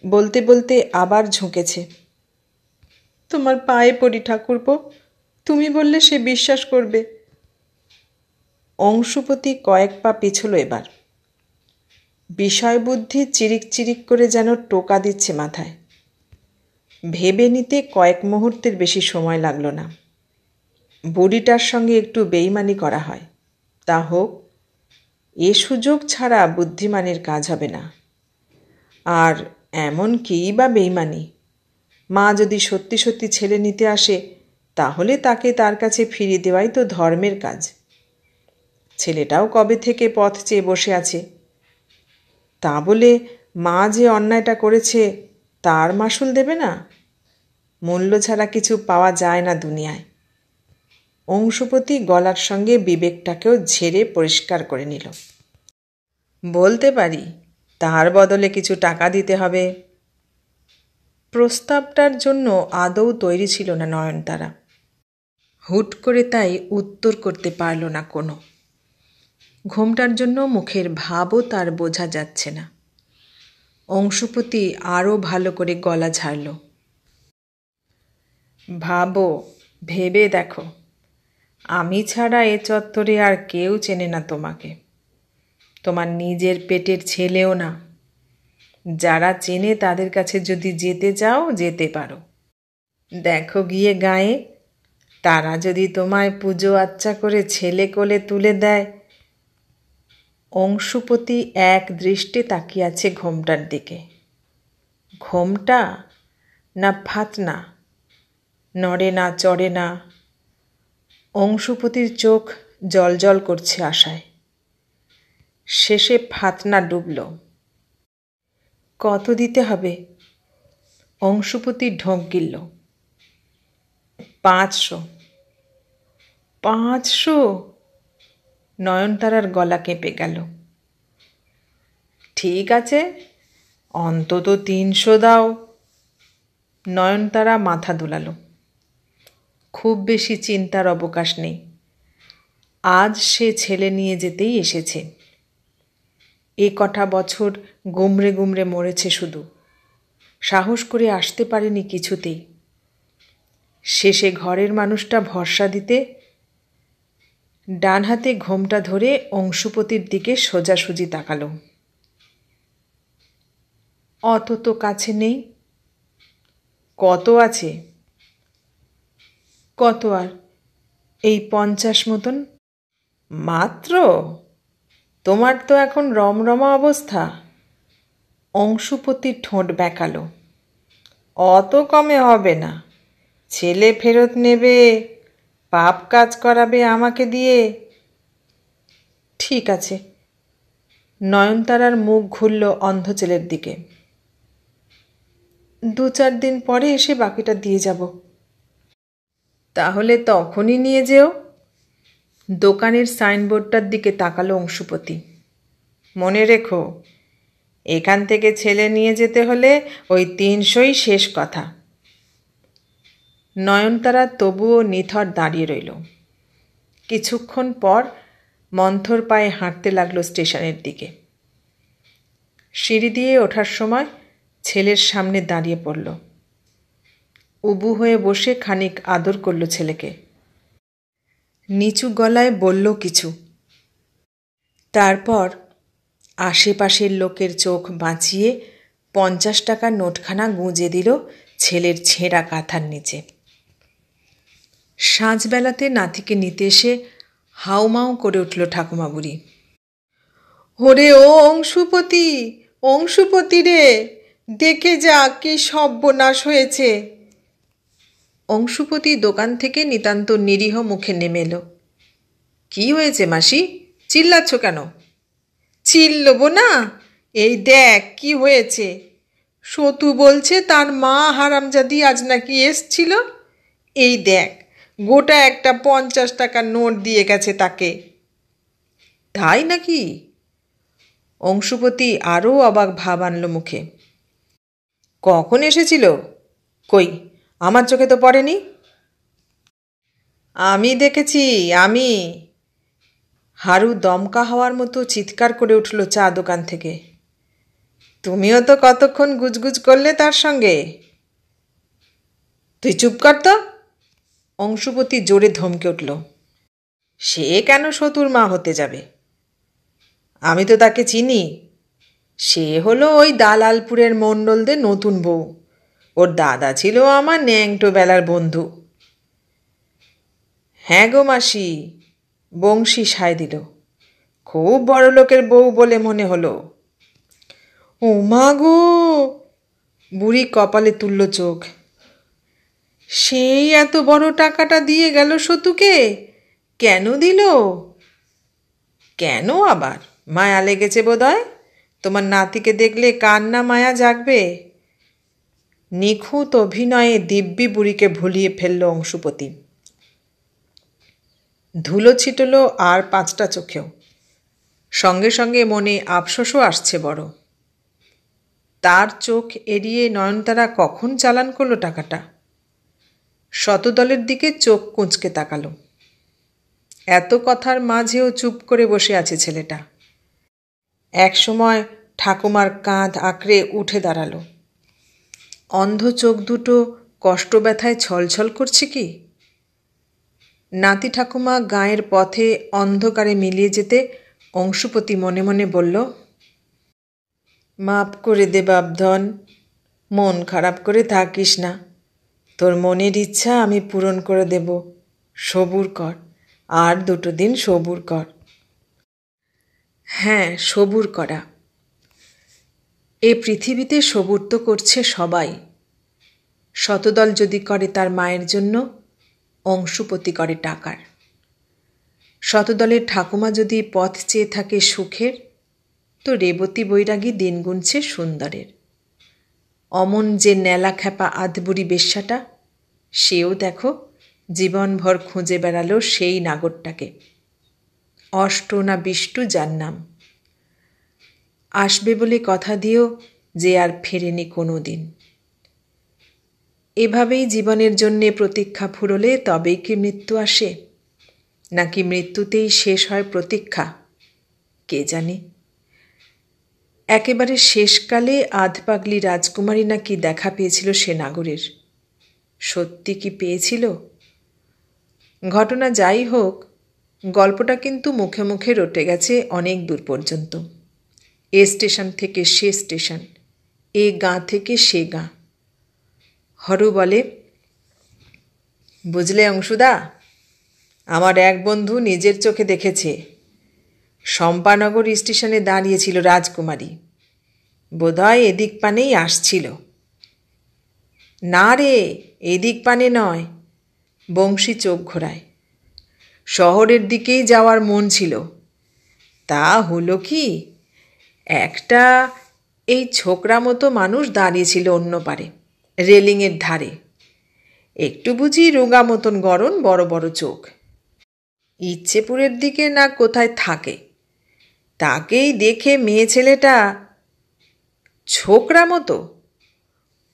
Speaker 1: বলতে বলতে আবার ঝুঁকেছে। তোমার পায়ে পড়ি ঠাকুরপো, তুমি বললে সে বিশ্বাস করবে। অংশুপতি কয়েক পা পিছল এবার। বিষয়বুদ্ধি চিরিক চিরিক করে যেন টোকা দিচ্ছে মাথায়। ভেবে নিতে কয়েক মুহূর্তের বেশি সময় লাগল না। বুড়িটার সঙ্গে একটু বেইমানি করা হয়, তা হোক। এ সুযোগ ছাড়া বুদ্ধিমানের কাজ হবে না। আর এমন কী বা বেইমানি? মা যদি সত্যি সত্যি ছেলে নিতে আসে, তাহলে তাকে তার কাছে ফিরিয়ে দেওয়াই তো ধর্মের কাজ। ছেলেটাও কবে থেকে পথ চেয়ে বসে আছে। তা বলে মা যে অন্যায়টা করেছে তার মাসুল দেবে না? মূল্য ছাড়া কিছু পাওয়া যায় না দুনিয়ায়। অংশুপতি গলার সঙ্গে বিবেকটাকেও ঝেড়ে পরিষ্কার করে নিল। বলতে পারি, তার বদলে কিছু টাকা দিতে হবে। প্রস্তাবটার জন্য আদৌ তৈরি ছিল না নয়নতারা। হুট করে তাই উত্তর করতে পারল না কোনো। ঘোমটার জন্য মুখের ভাবও তার বোঝা যাচ্ছে না। অংশুপতি আরও ভালো করে গলা ঝাড়ল। ভাবো, ভেবে দেখো, আমি ছাড়া এ চত্বরে আর কেউ চেনে না তোমাকে। তোমার নিজের পেটের ছেলেও না। যারা চেনে তাদের কাছে যদি যেতে চাও যেতে পারো। দেখো গিয়ে গায়ে, তারা যদি তোমায় পুজো আচ্চা করে ছেলে কোলে তুলে দেয়। অংশুপতি এক দৃষ্টে তাকিয়ে আছে ঘোমটার দিকে। ঘোমটা না ফাতনা, নড়ে না চড়ে না। অংশুপতির চোখ জলজল করছে আশায়। শেষে ফাতনা ডুবল। কত দিতে হবে? অংশুপতি ঢোক গিলল। 500। 500? নয়নতারার গলা কেঁপে গেল। ঠিক আছে, অন্তত 300 দাও। নয়নতারা মাথা দোলালো। খুব বেশি চিন্তার অবকাশ নেই। আজ সে ছেলে নিয়ে যেতেই এসেছে। এ কটা বছর গুমড়ে গুমড়ে মরেছে শুধু, সাহস করে আসতে পারেনি কিছুতেই। শেষে ঘরের মানুষটা ভরসা দিতে ডান হাতে ঘোমটা ধরে অংশুপতির দিকে সোজাসুজি তাকালো। অত তো কাছে নেই। কত আছে? কত আর, এই 50 মতন। মাত্র? তোমার তো এখন রমরমা অবস্থা। অংশুপতির ঠোঁট বেঁকালো। অত কমে হবে না। ছেলে ফেরত নেবে, পাপ কাজ করাবে আমাকে দিয়ে। ঠিক আছে। নয়নতারার মুখ ঘুরল অন্ধ ছেলের দিকে। 2-4 দিন পরে এসে বাকিটা দিয়ে যাব। তাহলে তখনই নিয়ে যেও। দোকানের সাইনবোর্ডটার দিকে তাকালো অংশুপতি। মনে রেখো, এখান থেকে ছেলে নিয়ে যেতে হলে ওই 300ই শেষ কথা। নয়নতারা তবুও নিথর দাঁড়িয়ে রইল। কিছুক্ষণ পর মন্থর পায়ে হাঁটতে লাগলো স্টেশনের দিকে। সিঁড়ি দিয়ে ওঠার সময় ছেলের সামনে দাঁড়িয়ে পড়ল। উবু হয়ে বসে খানিক আদর করল ছেলেকে। নিচু গলায় বলল কিছু। তারপর আশেপাশের লোকের চোখ বাঁচিয়ে 50 টাকার নোটখানা গুঁজে দিল ছেলের ছেঁড়া কাঁথার নিচে। সাঁঝবেলাতে নাতিকে নিতে এসে হাউমাউ করে উঠল ঠাকুমা বুড়ি। ওরে ও অংশুপতি, অংশুপতি রে, দেখে যা কি সর্বনাশ হয়েছে। অংশুপতি দোকান থেকে নিতান্ত নিরীহ মুখে নেমে এলো। কি হয়েছে মাসি, চিল্লাচ্ছ কেন? চিল্লবো না, এই দেখ কি হয়েছে। সতু বলছে তার মা হারামজাদি আজ নাকি এসছিল। এই দেখ, গোটা একটা 50 টাকার নোট দিয়ে গেছে তাকে। তাই নাকি? অংশুপতি আরও অবাক ভাব আনল মুখে। কখন এসেছিল? কই, আমার চোখে তো পড়েনি। আমি দেখেছি, আমি। হারু দমকা হওয়ার মতো চিৎকার করে উঠল চা দোকান থেকে। তুমিও তো কতক্ষণ গুজগুজ করলে তার সঙ্গে। তুই চুপ কর তো। অংশুপতি জোরে ধমকে উঠল। সে কেন সতুর মা হতে যাবে? আমি তো তাকে চিনি। সে হলো ওই দালালপুরের মণ্ডলদের নতুন বউ। ওর দাদা ছিল আমার ন্যাংটো বেলার বন্ধু। হ্যাঁ গো মাসি, বংশী সায় দিল। খুব বড় লোকের বউ বলে মনে হলো। ও মা গো! বুড়ি কপালে তুলল চোখ। সেই এত বড় টাকাটা দিয়ে গেল সতুকে? কেন দিল? কেন আবার? মায়া লেগেছে বোধহয়। তোমার নাতিকে দেখলে কার না মায়া জাগবে। নিখুঁত অভিনয়ে দিব্যি বুড়িকে ভুলিয়ে ফেলল অংশুপতি। ধুলো ছিটল আর 5টা চোখেও। সঙ্গে সঙ্গে মনে আফসোসও আসছে বড়। তার চোখ এড়িয়ে নয়নতারা কখন চালান করলো টাকাটা। শতদলের দিকে চোখ কুঁচকে তাকালো। এত কথার মাঝেও চুপ করে বসে আছে ছেলেটা। একসময় ঠাকুমার কাঁধ আঁকড়ে উঠে দাঁড়ালো। অন্ধ চোখ দুটো কষ্ট ব্যথায় ছলছল করছে কি? নাতি ঠাকুমা গায়ের পথে অন্ধকারে মিলিয়ে যেতে অংশুপতি মনে মনে বলল, মাপ করে দে বাপধন, মন খারাপ করে থাকিস না। তোর মনের ইচ্ছা আমি পূরণ করে দেব। সবুর কর, আর 2 দিন সবুর কর। হ্যাঁ, সবুর করা। এ পৃথিবীতে সবুর তো করছে সবাই। শতদল যদি করে তার মায়ের জন্য, অংশুপতি করে টাকার। শতদলের ঠাকুমা যদি পথ চেয়ে থাকে সুখের, তো রেবতী বৈরাগী দিন গুনছে সুন্দরের। অমন যে নেলা খ্যাপা আধবুড়ি বেশ্যাটা, সেও দেখো জীবনভর খুঁজে বেড়ালো সেই নাগরটাকে। অষ্ট না বিষ্টু যার নাম। আসবে বলে কথা দিয়েও যে আর ফেরেনি কোনো দিন। এভাবেই জীবনের জন্যে প্রতীক্ষা ফুরোলে তবেই কি মৃত্যু আসে, নাকি মৃত্যুতেই শেষ হয় প্রতীক্ষা, কে জানে। একেবারে শেষকালে আধপাগলি রাজকুমারী নাকি দেখা পেয়েছিল সে নাগরের। সত্যি কি পেয়েছিল? ঘটনা যাই হোক, গল্পটা কিন্তু মুখে মুখে রটে গেছে অনেক দূর পর্যন্ত। এ স্টেশন থেকে সে স্টেশন, এ গাঁ থেকে সে গাঁ। হরু বলে, বুঝলে অংশুদা, আমার এক বন্ধু নিজের চোখে দেখেছে শম্পানগর স্টেশনে দাঁড়িয়েছিল রাজকুমারী, বোধহয় এদিক পানেই আসছিল। না রে, এদিক পানে নয়, বংশী চোখ ঘোরায়। শহরের দিকেই যাওয়ার মন ছিল। তা হলো কি, একটা এই ছোকরা মতো মানুষ দাঁড়িয়েছিল অন্য পারে, রেলিংয়ের ধারে। একটু বুঝি রোগা মতন গড়ন, বড় বড় চোখ। ইচ্ছেপুরের দিকে না কোথায় থাকে। তাকেই দেখে মেয়ে ছেলেটা ছোকরা মতো।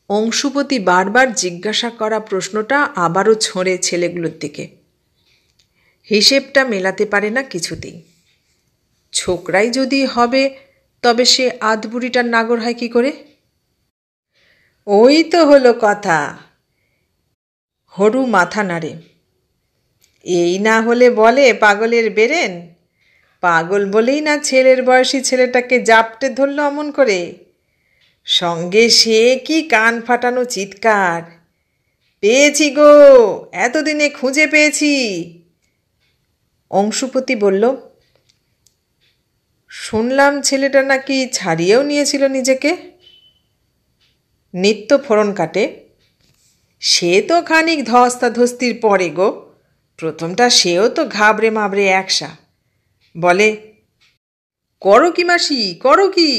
Speaker 1: অংশুপতি বারবার জিজ্ঞাসা করা প্রশ্নটা আবারও ছোঁড়ে ছেলেগুলোর দিকে। হিসেবটা মেলাতে পারে না কিছুতেই। ছোকরাই যদি হবে তবে সে আধবুড়িটার নাগর হয় কি করে? ওই তো হলো কথা। হরু মাথা নাড়ে। এই না হলে বলে পাগলের বেরেন। পাগল বলেই না ছেলের বয়সী ছেলেটাকে জাপটে ধরল অমন করে। সঙ্গে সে কি কান ফাটানো চিৎকার, পেয়েছি গো, এতদিনে খুঁজে পেয়েছি। অংশুপতি বলল, শুনলাম ছেলেটা নাকি ছাড়িয়েও নিয়েছিল নিজেকে। নিত্য ফোড়ন কাটে। সে তো খানিক ধস্তাধস্তির পরে গো। প্রথমটা সেও তো ঘাবড়ে মাবড়ে একসা। বলে, করো কি মাসি, করো কি?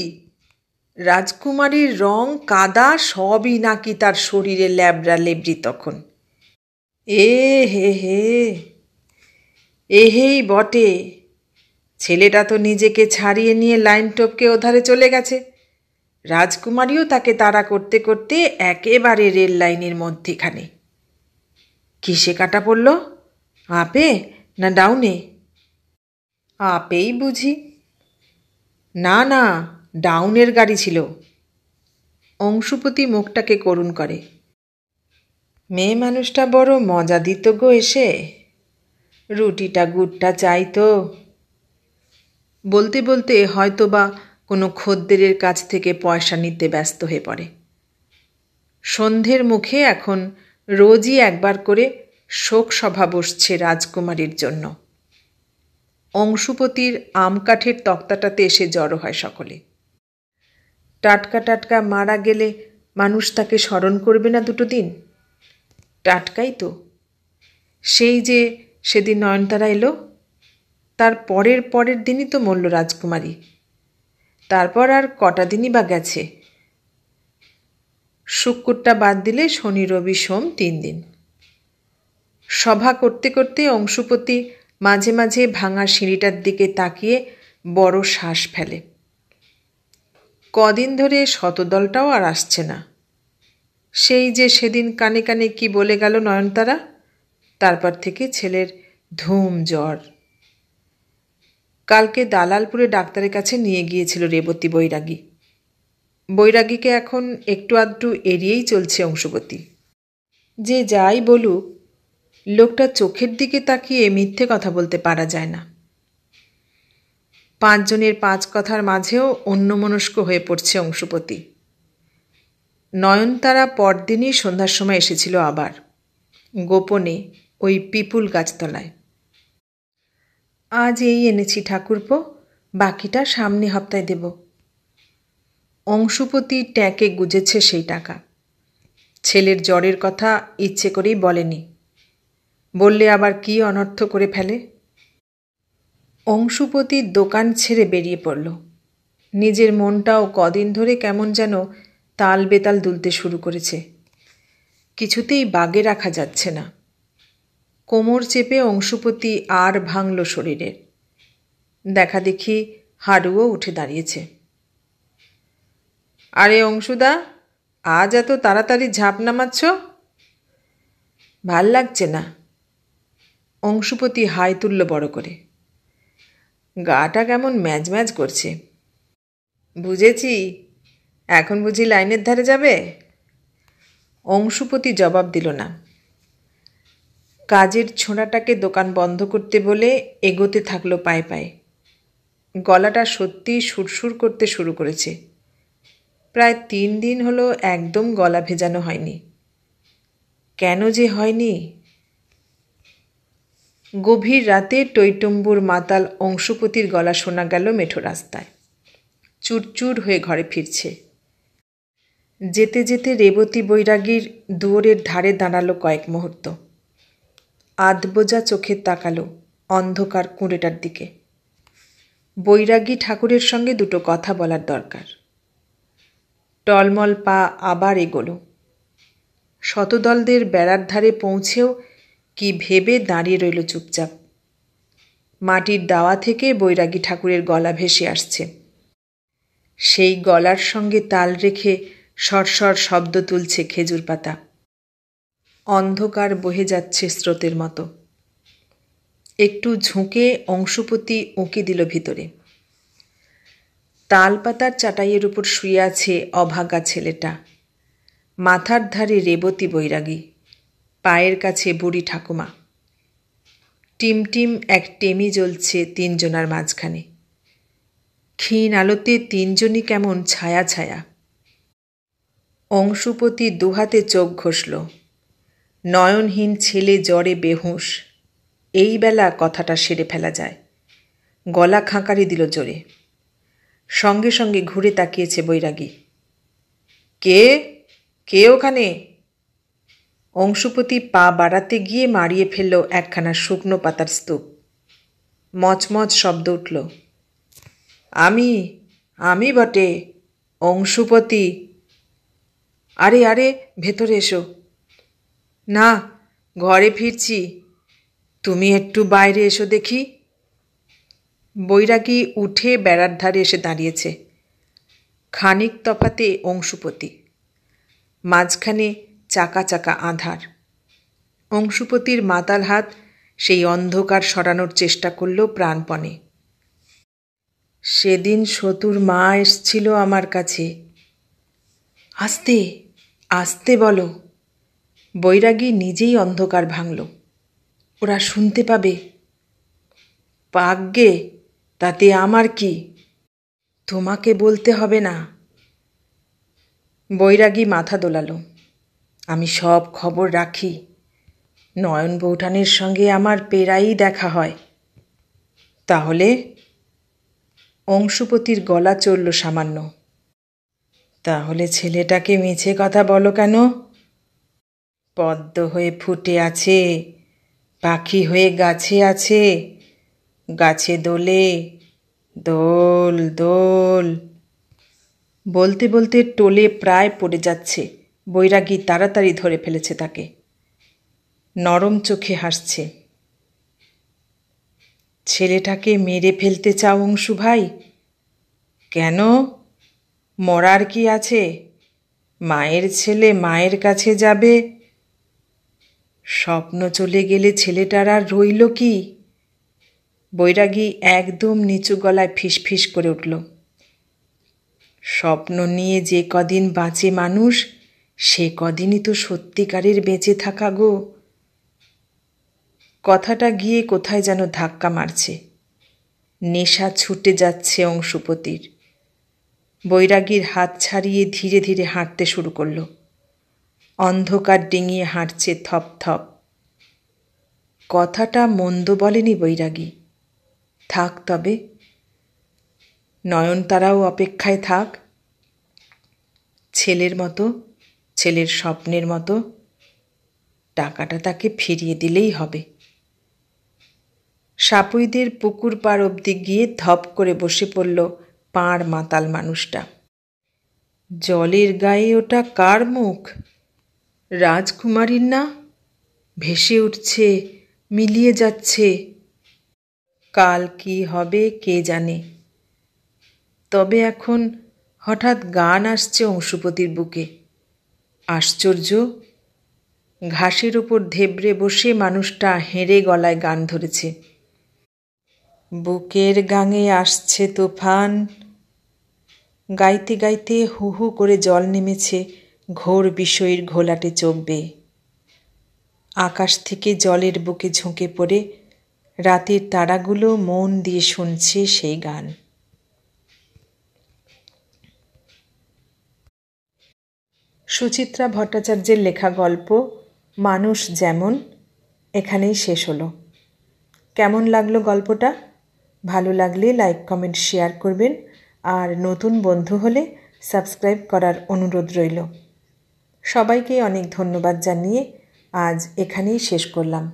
Speaker 1: রাজকুমারীর রং কাদা সবই নাকি তার শরীরে ল্যাবড়া লেবড়ি তখন। এ হে হে, এহেই বটে। ছেলেটা তো নিজেকে ছাড়িয়ে নিয়ে লাইন টপকে ওধারে চলে গেছে। রাজকুমারীও তাকে তাড়া করতে করতে একেবারে রেল লাইনের মধ্যেখানে। কিসে কাটা পড়ল, আপে না ডাউনে? আপেই বুঝি। না না, ডাউনের গাড়ি ছিল। অংশুপতি মুখটাকে করুণ করে। মেয়ে মানুষটা বড় মজা দিত গো এসে। রুটিটা গুড়টা চাইতো। বলতে বলতে হয়তো বা কোনো খদ্দেরের কাছ থেকে পয়সা নিতে ব্যস্ত হয়ে পড়ে। সন্ধ্যের মুখে এখন রোজই একবার করে শোক সভা বসছে রাজকুমারীর জন্য। অংশুপতির আম কাঠের তক্তাটাতে এসে জড়ো হয় সকলে। টাটকা টাটকা মারা গেলে মানুষ তাকে স্মরণ করবে না দুটো দিন? টাটকাই তো। সেই যে সেদিন নয়নতারা এলো, তার পরের পরের দিনই তো মরল রাজকুমারী। তারপর আর কটা দিনই বা গেছে। শুক্রটা বাদ দিলে শনি রবি সোম 3 দিন। সভা করতে করতে অংশুপতি মাঝে মাঝে ভাঙা সিঁড়িটার দিকে তাকিয়ে বড় শ্বাস ফেলে। কদিন ধরে শতদলটাও আর আসছে না। সেই যে সেদিন কানে কানে কি বলে গেল নয়নতারা, তারপর থেকে ছেলের ধুম জ্বর। কালকে দালালপুরে ডাক্তারের কাছে নিয়ে গিয়েছিল রেবতী বৈরাগী। বৈরাগীকে এখন একটু আধটু এড়িয়েই চলছে অংশুপতি। যে যাই বলুক, লোকটা চোখের দিকে তাকিয়ে মিথ্যে কথা বলতে পারা যায় না। 5 জনের 5 কথার মাঝেও অন্যমনস্ক হয়ে পড়ছে অংশুপতি। নয়নতারা পরদিনই সন্ধ্যার সময় এসেছিল আবার, গোপনে ওই পিপুল গাছতলায়। আজ এই এনেছি ঠাকুরপো, বাকিটা সামনে হপ্তায় দেব। অংশুপতি ট্যাঁকে গুজেছে সেই টাকা। ছেলের জ্বরের কথা ইচ্ছে করেই বলেনি, বললে আবার কি অনর্থ করে ফেলে। অংশুপতির দোকান ছেড়ে বেরিয়ে পড়ল। নিজের মনটাও কদিন ধরে কেমন যেন তাল বেতাল দুলতে শুরু করেছে। কিছুতেই বাগে রাখা যাচ্ছে না। কোমর চেপে অংশুপতি আর ভাঙল শরীরের। দেখা দেখি হারুও উঠে দাঁড়িয়েছে। আরে অংশুদা, আজ এত তাড়াতাড়ি ঝাঁপ নামাচ্ছ? ভাল লাগছে না। অংশুপতি হাই তুলল বড় করে। গাটা কেমন ম্যাজ ম্যাজ করছে। বুঝেছি, এখন বুঝি লাইনের ধারে যাবে? অংশুপতি জবাব দিল না। কাজের ছোঁড়াটাকে দোকান বন্ধ করতে বলে এগোতে থাকলো পায়ে পায়ে। গলাটা সত্যিই সুরসুর করতে শুরু করেছে। প্রায় 3 দিন হলো একদম গলা ভেজানো হয়নি। কেন যে হয়নি? গভীর রাতে টইটম্বুর মাতাল অংশুপতির গলা শোনা গেল মেঠো রাস্তায়। চুরচুর হয়ে ঘরে ফিরছে। যেতে যেতে রেবতী বৈরাগীর দুয়ারের ধারে দাঁড়ালো কয়েক মুহূর্ত। আধবোজা চোখে তাকালো অন্ধকার কুঁড়েটার দিকে। বৈরাগী ঠাকুরের সঙ্গে দুটো কথা বলার দরকার। টলমল পা আবার এগোলো। শতদলদের বেড়ার ধারে পৌঁছেও কি ভেবে দাঁড়িয়ে রইল চুপচাপ। মাটির দাওয়া থেকে বৈরাগী ঠাকুরের গলা ভেসে আসছে। সেই গলার সঙ্গে তাল রেখে সরসর শব্দ তুলছে খেজুর পাতা। অন্ধকার বহে যাচ্ছে স্রোতের মতো। একটু ঝুঁকে অংশুপতি উঁকি দিল ভিতরে। তালপাতার চাটাইয়ের উপর শুয়ে আছে অভাগা ছেলেটা। মাথার ধারে রেবতী বৈরাগী, পায়ের কাছে বুড়ি ঠাকুমা। টিমটিম এক টেমি জ্বলছে 3 জনার মাঝখানে। ক্ষীণ আলোতে 3 জনই কেমন ছায়া ছায়া। অংশুপতি দুহাতে চোখ ঘষল। নয়নহীন ছেলে জ্বরে বেহুঁশ। এই বেলা কথাটা সেরে ফেলা যায়। গলা খাঁকারি দিল জোরে। সঙ্গে সঙ্গে ঘুরে তাকিয়েছে বৈরাগী। কে কে ওখানে? অংশুপতি পা বাড়াতে গিয়ে মারিয়ে ফেলল একখানা শুকনো পাতার স্তূপ। মচমচ শব্দ উঠল। আমি বটে, অংশুপতি। আরে আরে, ভেতরে এসো। না, ঘরে ফিরছি। তুমি একটু বাইরে এসো দেখি। বৈরাগী উঠে বেড়ার ধারে এসে দাঁড়িয়েছে। খানিক তফাতে অংশুপতি। মাঝখানে চাকা চাকা আঁধার। অংশুপতির মাতাল হাত সেই অন্ধকার সরানোর চেষ্টা করল প্রাণপণে। সেদিন সতুর মা এসছিল আমার কাছে। আস্তে আস্তে বলো। বৈরাগী নিজেই অন্ধকার ভাঙল। ওরা শুনতে পাবে। পাকগে, তাতে আমার কি? তোমাকে বলতে হবে না। বৈরাগী মাথা দোলালো। আমি সব খবর রাখি। নয়ন বৌঠানের সঙ্গে আমার পেরাই দেখা হয়। তাহলে? অংশুপতির গলা চড়ল সামান্য। তাহলে ছেলেটাকে মিছে কথা বলো কেন? পদ্ম হয়ে ফুটে আছে, পাখি হয়ে গাছে আছে, গাছে দোলে, দোল দোল। বলতে বলতে টোলে প্রায় পড়ে যাচ্ছে। বৈরাগী তাড়াতাড়ি ধরে ফেলেছে তাকে। নরম চোখে হাসছে। ছেলেটাকে মেরে ফেলতে চাও অংশু ভাই? কেন? মরার কি আছে? মায়ের ছেলে মায়ের কাছে যাবে। স্বপ্ন চলে গেলে ছেলেটার আর রইল কি? বৈরাগী একদম নিচু গলায় ফিসফিস করে উঠল। স্বপ্ন নিয়ে যে কদিন বাঁচে মানুষ, সে কদিনই তো সত্যিকারের বেঁচে থাকা গো। কথাটা গিয়ে কোথায় যেন ধাক্কা মারছে। নেশা ছুটে যাচ্ছে অংশুপতির। বৈরাগীর হাত ছাড়িয়ে ধীরে ধীরে হাঁটতে শুরু করল। অন্ধকার ডিঙিয়ে হাঁটছে থপ থপ। কথাটা মন্দ বলেনি বৈরাগী। থাক তবে। নয়নতারাও অপেক্ষায় থাক। ছেলের মতো, ছেলের স্বপ্নের মতো। টাকাটা তাকে ফিরিয়ে দিলেই হবে। সাপুইদের পুকুর পাড় অবধি গিয়ে ধপ করে বসে পড়ল পাড় মাতাল মানুষটা। জলের গায়ে ওটা কার মুখ? রাজকুমারীর না? ভেসে উঠছে, মিলিয়ে যাচ্ছে। কাল কি হবে কে জানে। তবে এখন হঠাৎ গান আসছে অংশুপতির বুকে। আশ্চর্য! ঘাসের ওপর ধেবড়ে বসে মানুষটা হেঁড়ে গলায় গান ধরেছে। বুকের গাঙে আসছে তুফান। গাইতে গাইতে হু হু করে জল নেমেছে ঘোর বিষয়ীর ঘোলাটে চোখ বেয়ে। আকাশ থেকে জলের বুকে ঝুঁকে পড়ে রাতের তারাগুলো মন দিয়ে শুনছে সেই গান। সুচিত্রা ভট্টাচার্যের লেখা গল্প মানুষ যেমন এখানেই শেষ হলো। কেমন লাগলো গল্পটা? ভালো লাগলে লাইক কমেন্ট শেয়ার করবেন, আর নতুন বন্ধু হলে সাবস্ক্রাইব করার অনুরোধ রইল। সবাইকে অনেক ধন্যবাদ জানিয়ে আজ এখানেই শেষ করলাম।